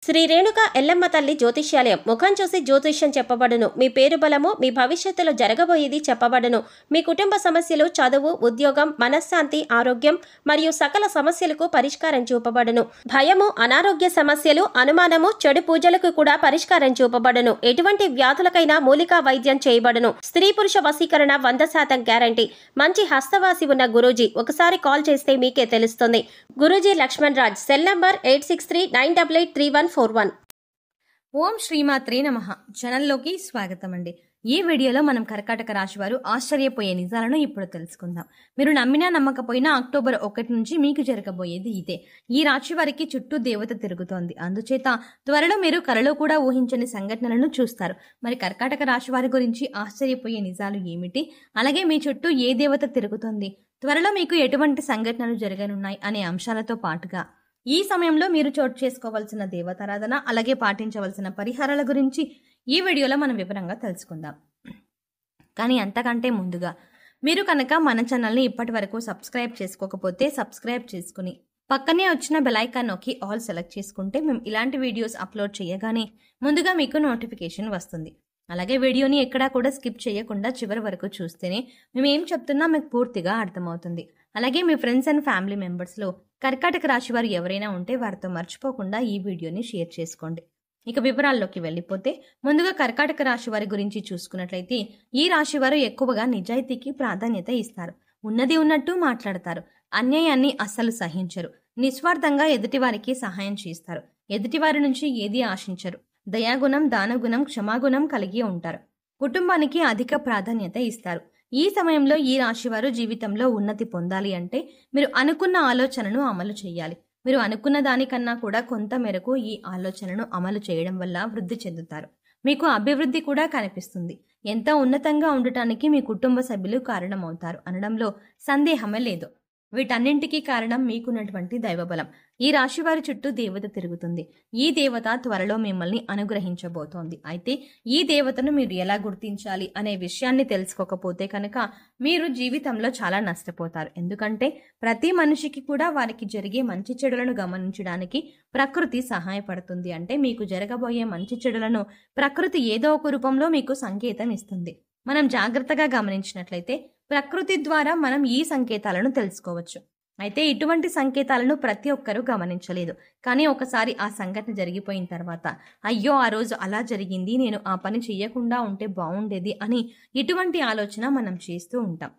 శ్రీ రేణుక ఎల్లమ్మ తల్లి జ్యోతిష్యాలయం ముఖం చూసి జ్యోతిష్యం చెప్పబడును. మీ పేరు బలము, మీ భవిష్యత్తులో జరగబోయేది చెప్పబడును. మీ కుటుంబ సమస్యలు, చదువు, ఉద్యోగం, మనశ్శాంతి, ఆరోగ్యం మరియు సకల సమస్యలకు పరిష్కారం చూపబడును. భయము, అనారోగ్య సమస్యలు, అనుమానము, చెడు పూజలకు కూడా పరిష్కారం చూపబడును. ఎటువంటి వ్యాధులకైనా మూలికా వైద్యం చేయబడును. స్త్రీ పురుష వశీకరణ 100% గ్యారంటీ. మంచి హస్తవాసి ఉన్న గురూజీ. ఒకసారి కాల్ చేస్తే మీకే తెలుస్తుంది. గురూజీ లక్ష్మణ్ రాజ్. Cell number 8639883141. ఓం శ్రీమాత్రే నమః. ఛానల్లోకి స్వాగతం అండి. ఈ వీడియోలో మనం కర్కాటక రాశి వారు ఆశ్చర్యపోయే నిజాలను ఇప్పుడు తెలుసుకుందాం. మీరు నమ్మినా నమ్మకపోయినా అక్టోబర్ 1 నుంచి మీకు జరగబోయేది ఇదే. ఈ రాశి వారికి చుట్టూ దేవత తిరుగుతోంది. అందుచేత త్వరలో మీరు కలలో కూడా ఊహించని సంఘటనలను చూస్తారు. మరి కర్కాటక రాశి వారి గురించి ఆశ్చర్యపోయే నిజాలు ఏమిటి, అలాగే మీ చుట్టూ ఏ దేవత తిరుగుతోంది, త్వరలో మీకు ఎటువంటి సంఘటనలు జరగనున్నాయి అనే అంశాలతో పాటుగా ఈ సమయంలో మీరు చోటు చేసుకోవాల్సిన దేవతారాధన, అలాగే పాటించవలసిన పరిహారాల గురించి ఈ వీడియోలో మనం వివరంగా తెలుసుకుందాం. కానీ అంతకంటే ముందుగా మీరు కనుక మన ఛానల్ని ఇప్పటి వరకు సబ్స్క్రైబ్ చేసుకోకపోతే సబ్స్క్రైబ్ చేసుకుని పక్కనే వచ్చిన బెల్ ఐకాన్ నొక్కి ఆల్ సెలెక్ట్ చేసుకుంటే మేము ఇలాంటి వీడియోస్ అప్లోడ్ చేయగానే ముందుగా మీకు నోటిఫికేషన్ వస్తుంది. అలాగే వీడియోని ఎక్కడా కూడా స్కిప్ చేయకుండా చివరి వరకు చూస్తేనే మేము ఏం చెప్తున్నా మీకు పూర్తిగా అర్థమవుతుంది. అలాగే మీ ఫ్రెండ్స్ అండ్ ఫ్యామిలీ మెంబర్స్లో కర్కాటక రాశి వారు ఎవరైనా ఉంటే వారితో మర్చిపోకుండా ఈ వీడియోని షేర్ చేసుకోండి. ఇక వివరాల్లోకి వెళ్ళిపోతే ముందుగా కర్కాటక రాశి వారి గురించి చూసుకున్నట్లయితే ఈ రాశి వారు ఎక్కువగా నిజాయితీకి ప్రాధాన్యత ఇస్తారు. ఉన్నది ఉన్నట్టు మాట్లాడతారు. అన్యాయాన్ని అస్సలు సహించరు. నిస్వార్థంగా ఎదుటివారికి సహాయం చేస్తారు. ఎదుటివారి నుంచి ఏది ఆశించరు. దయాగుణం, దానగుణం, క్షమాగుణం కలిగి ఉంటారు. కుటుంబానికి అధిక ప్రాధాన్యత ఇస్తారు. ఈ సమయంలో ఈ రాశివారు జీవితంలో ఉన్నతి పొందాలి అంటే మీరు అనుకున్న ఆలోచనను అమలు చేయాలి. మీరు అనుకున్న దానికన్నా కూడా కొంత మేరకు ఈ ఆలోచనను అమలు చేయడం వల్ల వృద్ధి చెందుతారు. మీకు అభివృద్ధి కూడా కనిపిస్తుంది. ఎంతో ఉన్నతంగా ఉండటానికి మీ కుటుంబ సభ్యులు కారణమవుతారు అనడంలో సందేహమే లేదు. వీటన్నింటికీ కారణం మీకున్నటువంటి దైవబలం. ఈ రాశి వారి చుట్టూ దేవత తిరుగుతుంది. ఈ దేవత త్వరలో మిమ్మల్ని అనుగ్రహించబోతోంది. అయితే ఈ దేవతను మీరు ఎలా గుర్తించాలి అనే విషయాన్ని తెలుసుకోకపోతే కనుక మీరు జీవితంలో చాలా నష్టపోతారు. ఎందుకంటే ప్రతి మనిషికి కూడా వారికి జరిగే మంచి చెడులను గమనించడానికి ప్రకృతి సహాయపడుతుంది. అంటే మీకు జరగబోయే మంచి చెడులను ప్రకృతి ఏదో ఒక రూపంలో మీకు సంకేతం ఇస్తుంది. మనం జాగ్రత్తగా గమనించినట్లయితే ప్రకృతి ద్వారా మనం ఈ సంకేతాలను తెలుసుకోవచ్చు. అయితే ఇటువంటి సంకేతాలను ప్రతి ఒక్కరూ గమనించలేదు. కానీ ఒకసారి ఆ సంఘటన జరిగిపోయిన తర్వాత అయ్యో ఆ రోజు అలా జరిగింది, నేను ఆ పని చెయ్యకుండా ఉంటే బాగుండేది అని ఇటువంటి ఆలోచన మనం చేస్తూ ఉంటాం.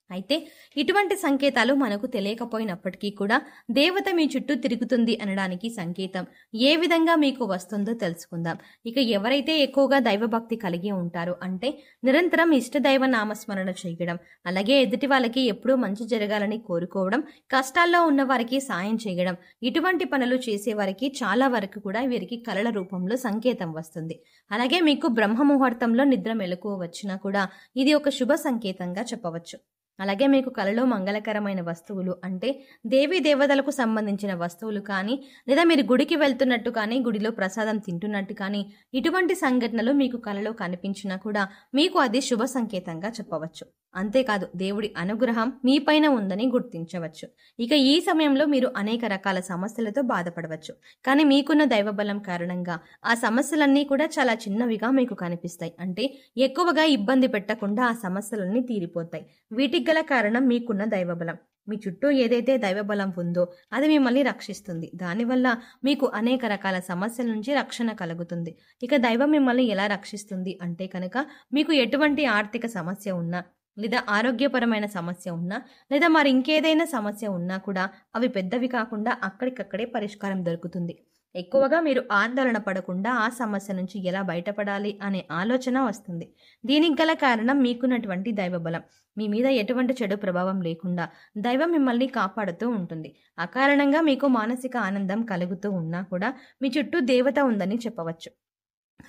అయితే ఇటువంటి సంకేతాలు మనకు తెలియకపోయినప్పటికీ కూడా దేవత మీ చుట్టూ తిరుగుతుంది అనడానికి సంకేతం ఏ విధంగా మీకు వస్తుందో తెలుసుకుందాం. ఇక ఎవరైతే ఎక్కువగా దైవభక్తి కలిగి ఉంటారో అంటే నిరంతరం ఇష్టదైవ నామస్మరణ చేయడం, అలాగే ఎదుటి వాళ్ళకి ఎప్పుడూ మంచి జరగాలని కోరుకోవడం, కష్టాల్లో ఉన్న వారికి సాయం చేయడం, ఇటువంటి పనులు చేసేవారికి చాలా వరకు కూడా వీరికి కలల రూపంలో సంకేతం వస్తుంది. అలాగే మీకు బ్రహ్మ ముహూర్తంలో నిద్ర మెలకువ వచ్చినా కూడా ఇది ఒక శుభ సంకేతంగా చెప్పవచ్చు. అలాగే మీకు కలలో మంగళకరమైన వస్తువులు అంటే దేవీ దేవతలకు సంబంధించిన వస్తువులు కానీ, లేదా మీరు గుడికి వెళ్తున్నట్టు కానీ, గుడిలో ప్రసాదం తింటున్నట్టు కానీ ఇటువంటి సంఘటనలు మీకు కలలో కనిపించినా కూడా మీకు అది శుభ సంకేతంగా చెప్పవచ్చు. అంతేకాదు దేవుడి అనుగ్రహం మీపైన ఉందని గుర్తించవచ్చు. ఇక ఈ సమయంలో మీరు అనేక రకాల సమస్యలతో బాధపడవచ్చు. కానీ మీకున్న దైవబలం కారణంగా ఆ సమస్యలన్నీ కూడా చాలా చిన్నవిగా మీకు కనిపిస్తాయి. అంటే ఎక్కువగా ఇబ్బంది పెట్టకుండా ఆ సమస్యలన్నీ తీరిపోతాయి. వీటికి గల కారణం మీకున్న దైవబలం. మీ చుట్టూ ఏదైతే దైవబలం ఉందో అది మిమ్మల్ని రక్షిస్తుంది. దానివల్ల మీకు అనేక రకాల సమస్యల నుంచి రక్షణ కలుగుతుంది. ఇక దైవం మిమ్మల్ని ఎలా రక్షిస్తుంది అంటే కనుక మీకు ఎటువంటి ఆర్థిక సమస్య ఉన్నా, లేదా ఆరోగ్యపరమైన సమస్య ఉన్నా, లేదా మరి ఇంకేదైనా సమస్య ఉన్నా కూడా అవి పెద్దవి కాకుండా అక్కడికక్కడే పరిష్కారం దొరుకుతుంది. ఎక్కువగా మీరు ఆందోళన పడకుండా ఆ సమస్య నుంచి ఎలా బయటపడాలి అనే ఆలోచన వస్తుంది. దీనికి గల కారణం మీకున్నటువంటి దైవబలం. మీ మీద ఎటువంటి చెడు ప్రభావం లేకుండా దైవం మిమ్మల్ని కాపాడుతూ ఉంటుంది. అకారణంగా మీకు మానసిక ఆనందం కలుగుతూ ఉన్నా కూడా మీ చుట్టూ దేవత ఉందని చెప్పవచ్చు.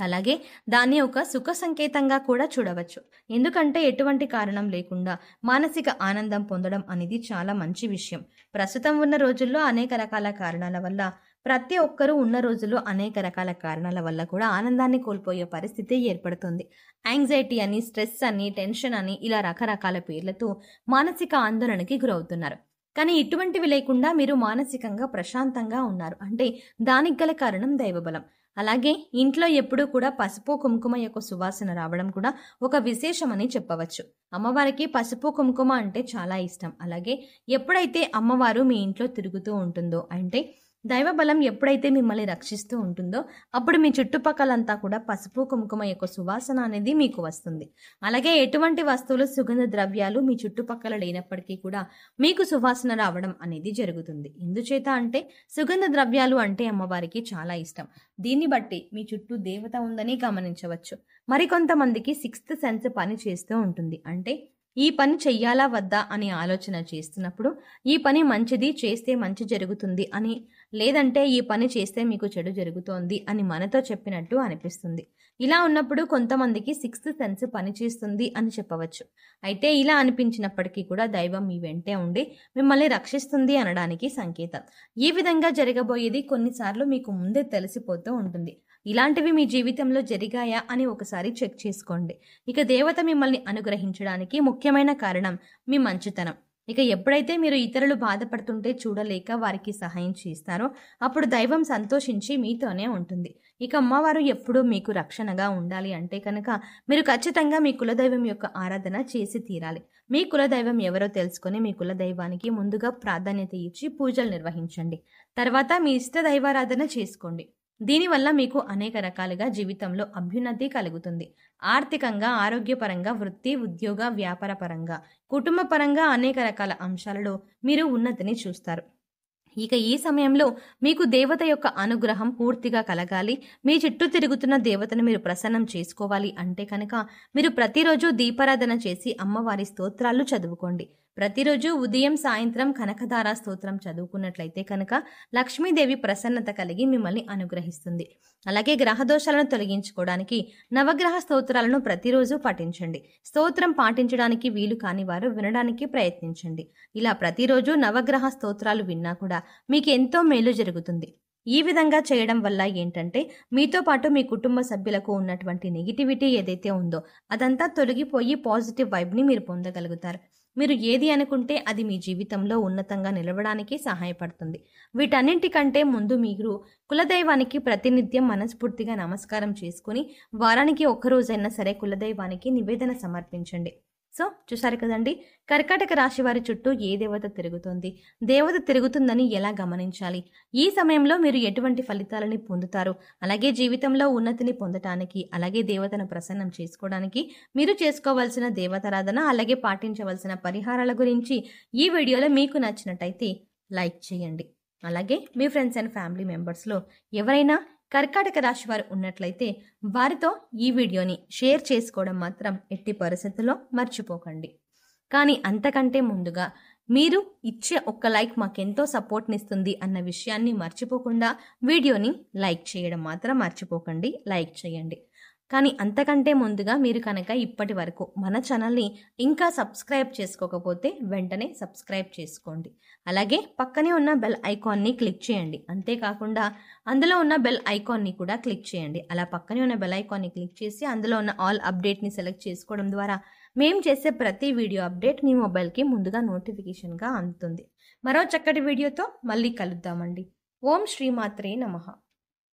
అలాగే దాన్ని ఒక సుఖ సంకేతంగా కూడా చూడవచ్చు. ఎందుకంటే ఎటువంటి కారణం లేకుండా మానసిక ఆనందం పొందడం అనేది చాలా మంచి విషయం. ప్రస్తుతం ఉన్న రోజుల్లో అనేక రకాల కారణాల వల్ల ప్రతి ఒక్కరూ ఉన్న రోజుల్లో అనేక రకాల కారణాల వల్ల కూడా ఆనందాన్ని కోల్పోయే పరిస్థితి ఏర్పడుతుంది. యాంగ్జైటీ అని, స్ట్రెస్ అని, టెన్షన్ అని ఇలా రకరకాల పేర్లతో మానసిక ఆందోళనకి గురవుతున్నారు. కానీ ఇటువంటివి లేకుండా మీరు మానసికంగా ప్రశాంతంగా ఉన్నారు అంటే దానికి గల కారణం దైవబలం. అలాగే ఇంట్లో ఎప్పుడూ కూడా పసుపు కుంకుమ యొక్క సువాసన రావడం కూడా ఒక విశేషమని చెప్పవచ్చు. అమ్మవారికి పసుపు కుంకుమ అంటే చాలా ఇష్టం. అలాగే ఎప్పుడైతే అమ్మవారు మీ ఇంట్లో తిరుగుతూ ఉంటుందో అంటే దైవబలం ఎప్పుడైతే మిమ్మల్ని రక్షిస్తూ ఉంటుందో అప్పుడు మీ చుట్టుపక్కలంతా కూడా పసుపు కుంకుమ యొక్క సువాసన అనేది మీకు వస్తుంది. అలాగే ఎటువంటి వస్తువులు సుగంధ ద్రవ్యాలు మీ చుట్టుపక్కల లేనప్పటికీ కూడా మీకు సువాసన రావడం అనేది జరుగుతుంది. ఎందుచేత అంటే సుగంధ ద్రవ్యాలు అంటే అమ్మవారికి చాలా ఇష్టం. దీన్ని బట్టి మీ చుట్టూ దేవత ఉందని గమనించవచ్చు. మరికొంతమందికి 6th సెన్స్ పని చేస్తూ ఉంటుంది. అంటే ఈ పని చెయ్యాలా వద్దా అని ఆలోచన చేస్తున్నప్పుడు ఈ పని మంచిది చేస్తే మంచి జరుగుతుంది అని, లేదంటే ఈ పని చేస్తే మీకు చెడు జరుగుతోంది అని మనతో చెప్పినట్టు అనిపిస్తుంది. ఇలా ఉన్నప్పుడు కొంతమందికి 6th సెన్స్ పనిచేస్తుంది అని చెప్పవచ్చు. అయితే ఇలా అనిపించినప్పటికీ కూడా దైవం మీ వెంటే ఉండి మిమ్మల్ని రక్షిస్తుంది అనడానికి సంకేతం. ఈ విధంగా జరగబోయేది కొన్నిసార్లు మీకు ముందే తెలిసిపోతూ ఉంటుంది. ఇలాంటివి మీ జీవితంలో జరిగాయా అని ఒకసారి చెక్ చేసుకోండి. ఇక దేవత మిమ్మల్ని అనుగ్రహించడానికి ముఖ్యమైన కారణం మీ మంచితనం. ఇక ఎప్పుడైతే మీరు ఇతరులు బాధపడుతుంటే చూడలేక వారికి సహాయం చేస్తారో అప్పుడు దైవం సంతోషించి మీతోనే ఉంటుంది. ఇక అమ్మవారు ఎప్పుడూ మీకు రక్షణగా ఉండాలి అంటే కనుక మీరు ఖచ్చితంగా మీ కులదైవం యొక్క ఆరాధన చేసి తీరాలి. మీ కులదైవం ఎవరో తెలుసుకొని మీ కులదైవానికి ముందుగా ప్రాధాన్యత ఇచ్చి పూజలు నిర్వహించండి. తర్వాత మీ ఇష్ట దైవారాధన చేసుకోండి. దీనివల్ల మీకు అనేక రకాలుగా జీవితంలో అభ్యున్నతి కలుగుతుంది. ఆర్థికంగా, ఆరోగ్యపరంగా, వృత్తి, ఉద్యోగ, వ్యాపార పరంగా, కుటుంబ పరంగా అనేక రకాల అంశాలలో మీరు ఉన్నతిని చూస్తారు. ఇక ఈ సమయంలో మీకు దేవత యొక్క అనుగ్రహం పూర్తిగా కలగాలి. మీ చుట్టూ తిరుగుతున్న దేవతను మీరు ప్రసన్నం చేసుకోవాలి అంటే కనుక మీరు ప్రతిరోజు దీపారాధన చేసి అమ్మవారి స్తోత్రాలు చదువుకోండి. ప్రతిరోజు ఉదయం సాయంత్రం కనకధార స్తోత్రం చదువుకున్నట్లయితే కనుక లక్ష్మీదేవి ప్రసన్నత కలిగి మిమ్మల్ని అనుగ్రహిస్తుంది. అలాగే గ్రహదోషాలను తొలగించుకోవడానికి నవగ్రహ స్తోత్రాలను ప్రతిరోజు పఠించండి. స్తోత్రం పాటించడానికి వీలు కాని వారు వినడానికి ప్రయత్నించండి. ఇలా ప్రతిరోజు నవగ్రహ స్తోత్రాలు విన్నా కూడా మీకు ఎంతో మేలు జరుగుతుంది. ఈ విధంగా చేయడం వల్ల ఏంటంటే మీతో పాటు మీ కుటుంబ సభ్యులకు ఉన్నటువంటి నెగిటివిటీ ఏదైతే ఉందో అదంతా తొలగిపోయి పాజిటివ్ వైబ్ని మీరు పొందగలుగుతారు. మీరు ఏది అనుకుంటే అది మీ జీవితంలో ఉన్నతంగా నిలవడానికి సహాయపడుతుంది. వీటన్నింటికంటే ముందు మీరు కులదైవానికి ప్రతినిత్యం మనస్ఫూర్తిగా నమస్కారం చేసుకుని వారానికి ఒక్కరోజైనా సరే కులదైవానికి నివేదన సమర్పించండి. సో చూసారు కదండి, కర్కాటక రాశి వారి చుట్టూ ఏ దేవత తిరుగుతోంది, దేవత తిరుగుతుందని ఎలా గమనించాలి, ఈ సమయంలో మీరు ఎటువంటి ఫలితాలని పొందుతారు, అలాగే జీవితంలో ఉన్నతిని పొందటానికి, అలాగే దేవతను ప్రసన్నం చేసుకోవడానికి మీరు చేసుకోవాల్సిన దేవతారాధన, అలాగే పాటించవలసిన పరిహారాల గురించి ఈ వీడియోలో మీకు నచ్చినట్టయితే లైక్ చేయండి. అలాగే మీ ఫ్రెండ్స్ అండ్ ఫ్యామిలీ మెంబర్స్లో ఎవరైనా కర్కాటక రాశి వారు ఉన్నట్లయితే వారితో ఈ వీడియోని షేర్ చేసుకోవడం మాత్రం ఎట్టి పరిస్థితుల్లో మర్చిపోకండి. కానీ అంతకంటే ముందుగా మీరు ఇచ్చే ఒక్క లైక్ మాకెంతో సపోర్ట్నిస్తుంది అన్న విషయాన్ని మర్చిపోకుండా వీడియోని లైక్ చేయడం మాత్రం మర్చిపోకండి. లైక్ చేయండి. కానీ అంతకంటే ముందుగా మీరు కనుక ఇప్పటి వరకు మన ఛానల్ని ఇంకా సబ్స్క్రైబ్ చేసుకోకపోతే వెంటనే సబ్స్క్రైబ్ చేసుకోండి. అలాగే పక్కనే ఉన్న బెల్ ఐకాన్ని క్లిక్ చేయండి. అంతేకాకుండా అందులో ఉన్న బెల్ ఐకాన్ని కూడా క్లిక్ చేయండి. అలా పక్కనే ఉన్న బెల్ ఐకాన్ని క్లిక్ చేసి అందులో ఉన్న ఆల్ అప్డేట్ని సెలెక్ట్ చేసుకోవడం ద్వారా మేము చేసే ప్రతి వీడియో అప్డేట్ మీ మొబైల్కి ముందుగా నోటిఫికేషన్గా అందుతుంది. మరో చక్కటి వీడియోతో మళ్ళీ కలుద్దామండి. ఓం శ్రీమాత్రే నమః.